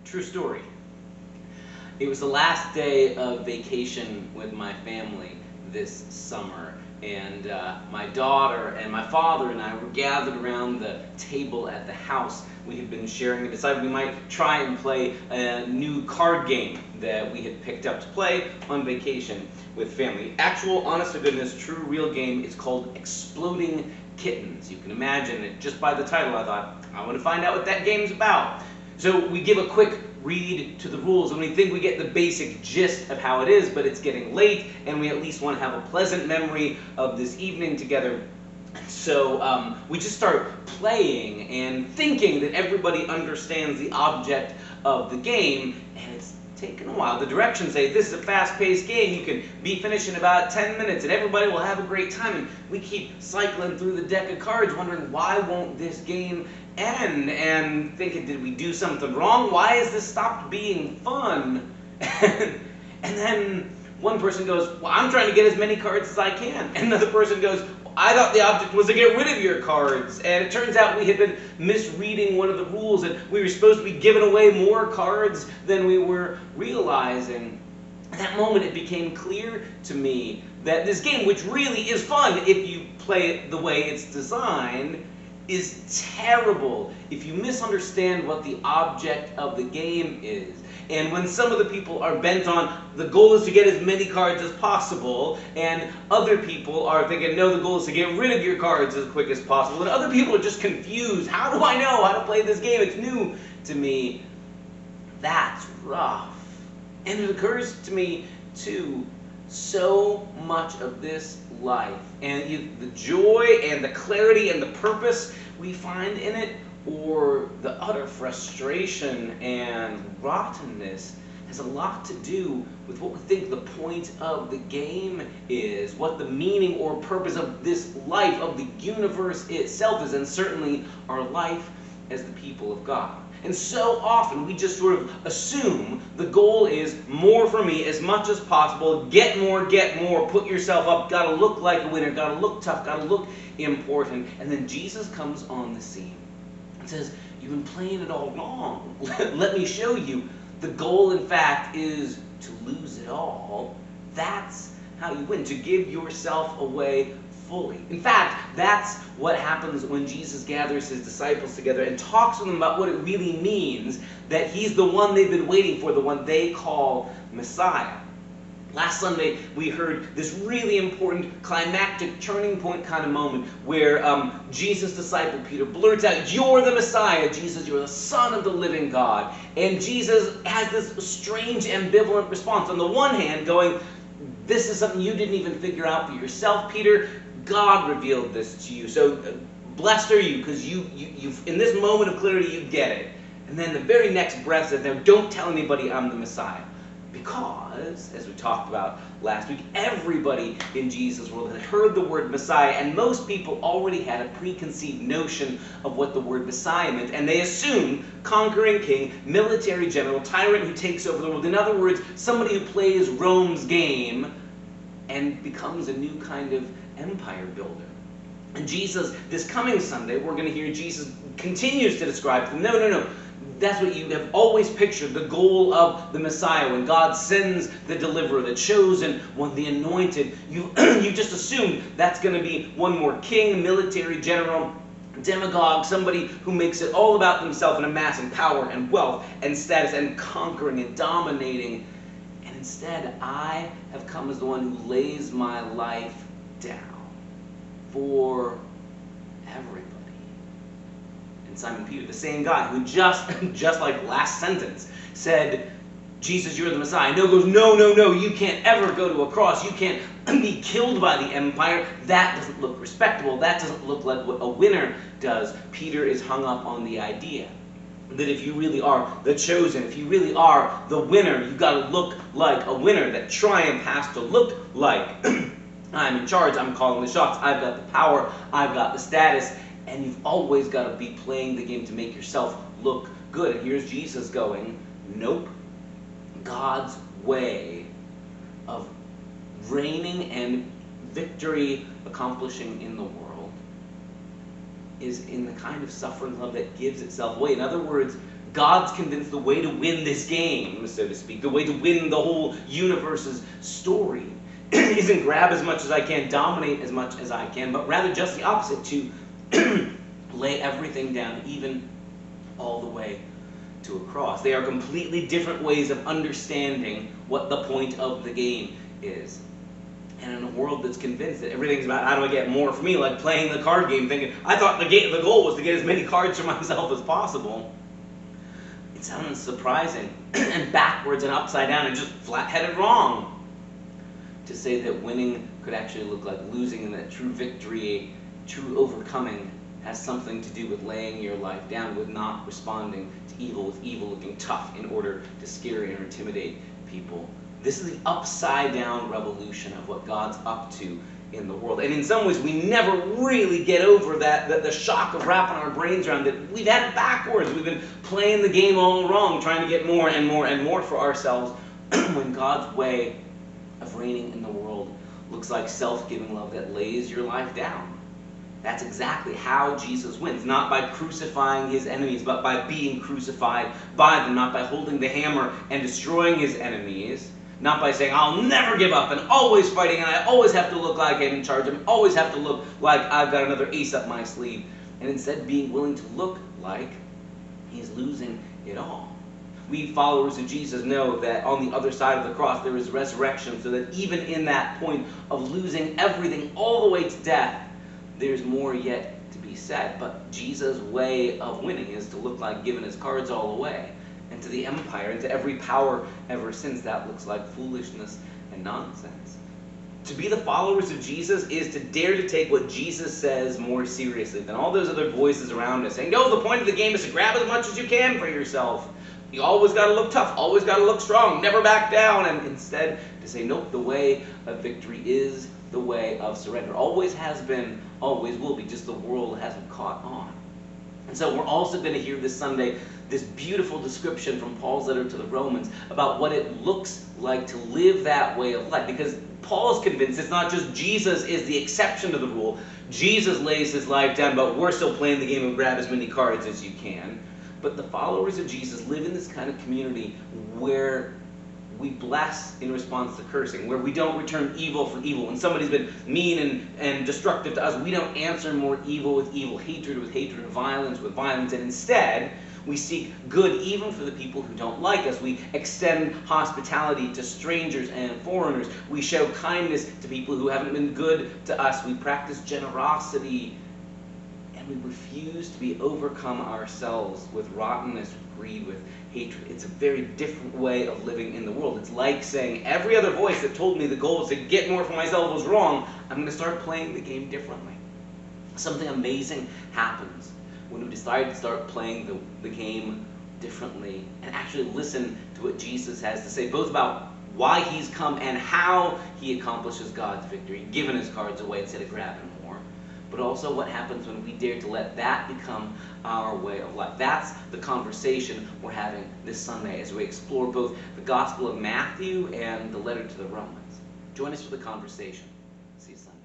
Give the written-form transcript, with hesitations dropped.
True story. It was the last day of vacation with my family this summer, and my daughter and my father and I were gathered around the table at the house. We had been sharing and decided we might try and play a new card game that we had picked up to play on vacation with family. Actual, honest to goodness, true, real game is called Exploding Kittens. You can imagine it just by the title. I thought, I want to find out what that game's about. So we give a quick read to the rules, and we think we get the basic gist of how it is, but it's getting late, and we at least want to have a pleasant memory of this evening together. So we just start playing and thinking that everybody understands the object of the game, and it's taken a while. The directions say this is a fast-paced game. You can be finished in about 10 minutes, and everybody will have a great time. And we keep cycling through the deck of cards, wondering why won't this game end, and thinking, did we do something wrong? Why has this stopped being fun? And then one person goes, well, I'm trying to get as many cards as I can. And another person goes, I thought the object was to get rid of your cards. And it turns out we had been misreading one of the rules, and we were supposed to be giving away more cards than we were realizing. At that moment, it became clear to me that this game, which really is fun if you play it the way it's designed, is terrible if you misunderstand what the object of the game is. And when some of the people are bent on the goal is to get as many cards as possible, and other people are thinking, no, the goal is to get rid of your cards as quick as possible, and other people are just confused. How do I know how to play this game? It's new to me. That's rough. And it occurs to me, too, so much of this life and the joy and the clarity and the purpose we find in it, or the utter frustration and rottenness, has a lot to do with what we think the point of the game is, what the meaning or purpose of this life, of the universe itself is, and certainly our life as the people of God. And so often we just sort of assume the goal is more for me as much as possible, get more, put yourself up, gotta look like a winner, gotta look tough, gotta look important. And then Jesus comes on the scene and says, you've been playing it all wrong. Let me show you. The goal, in fact, is to lose it all. That's how you win, to give yourself away fully. In fact, that's what happens when Jesus gathers his disciples together and talks to them about what it really means that he's the one they've been waiting for, the one they call Messiah. Last Sunday, we heard this really important climactic turning point kind of moment where Jesus' disciple Peter blurts out, you're the Messiah, Jesus, you're the Son of the living God. And Jesus has this strange ambivalent response. On the one hand, going, this is something you didn't even figure out for yourself, Peter. God revealed this to you. So blessed are you, because you in this moment of clarity, you get it. And then the very next breath says, now don't tell anybody I'm the Messiah. Because, as we talked about last week, everybody in Jesus' world had heard the word Messiah, and most people already had a preconceived notion of what the word Messiah meant, and they assumed conquering king, military general, tyrant who takes over the world. In other words, somebody who plays Rome's game and becomes a new kind of empire builder. And Jesus, this coming Sunday, we're going to hear Jesus continues to describe to them, no. That's what you have always pictured, the goal of the Messiah. When God sends the deliverer, the chosen one, the anointed, you just assumed that's going to be one more king, military general, demagogue, somebody who makes it all about himself and amassing power and wealth and status and conquering and dominating. And instead, I have come as the one who lays my life down for everybody. And Simon Peter, the same guy who just like last sentence said, Jesus, you're the Messiah. No, goes, no, you can't ever go to a cross. You can't be killed by the empire. That doesn't look respectable. That doesn't look like what a winner does. Peter is hung up on the idea that if you really are the chosen, if you really are the winner, you've got to look like a winner. That triumph has to look like I'm in charge, I'm calling the shots, I've got the power, I've got the status. And you've always got to be playing the game to make yourself look good. And here's Jesus going, nope. God's way of reigning and victory accomplishing in the world is in the kind of suffering love that gives itself away. In other words, God's convinced the way to win this game, so to speak, the way to win the whole universe's story, isn't grab as much as I can, dominate as much as I can, but rather just the opposite, to lay everything down, even all the way to a cross. They are completely different ways of understanding what the point of the game is. And in a world that's convinced that everything's about how do I get more for me, like playing the card game, thinking, I thought the goal was to get as many cards for myself as possible. It sounds surprising and backwards and upside down and just flat-headed wrong to say that winning could actually look like losing, and that true victory, true overcoming, has something to do with laying your life down, with not responding to evil with evil, looking tough in order to scare and intimidate people. This is the upside down revolution of what God's up to in the world. And in some ways we never really get over the shock of wrapping our brains around that we've had it backwards. We've been playing the game all wrong, trying to get more and more and more for ourselves, when God's way of reigning in the world looks like self-giving love that lays your life down. That's exactly how Jesus wins, not by crucifying his enemies, but by being crucified by them, not by holding the hammer and destroying his enemies, not by saying, I'll never give up, and always fighting, and I always have to look like I'm in charge, and always have to look like I've got another ace up my sleeve, and instead being willing to look like he's losing it all. We followers of Jesus know that on the other side of the cross there is resurrection, so that even in that point of losing everything all the way to death, there's more yet to be said. But Jesus' way of winning is to look like giving his cards all away. And to the empire, and to every power ever since, that looks like foolishness and nonsense. To be the followers of Jesus is to dare to take what Jesus says more seriously than all those other voices around us saying, no, the point of the game is to grab as much as you can for yourself. You always got to look tough, always got to look strong, never back down. And instead to say, nope, the way of victory is the way of surrender. Always has been, always will be, just the world hasn't caught on. And so we're also going to hear this Sunday this beautiful description from Paul's letter to the Romans about what it looks like to live that way of life. Because Paul's convinced it's not just Jesus is the exception to the rule. Jesus lays his life down, but we're still playing the game of grab as many cards as you can. But the followers of Jesus live in this kind of community where we bless in response to cursing, where we don't return evil for evil. When somebody's been mean and destructive to us, we don't answer more evil with evil, hatred with hatred, and violence with violence, and instead we seek good even for the people who don't like us. We extend hospitality to strangers and foreigners. We show kindness to people who haven't been good to us. We practice generosity, and we refuse to be overcome ourselves with rottenness, with greed, with hatred. It's a very different way of living in the world. It's like saying, every other voice that told me the goal was to get more for myself was wrong. I'm going to start playing the game differently. Something amazing happens when we decide to start playing the game differently and actually listen to what Jesus has to say, both about why he's come and how he accomplishes God's victory, giving his cards away instead of grabbing more, but also what happens when we dare to let that become our way of life. That's the conversation we're having this Sunday as we explore both the Gospel of Matthew and the letter to the Romans. Join us for the conversation. See you Sunday.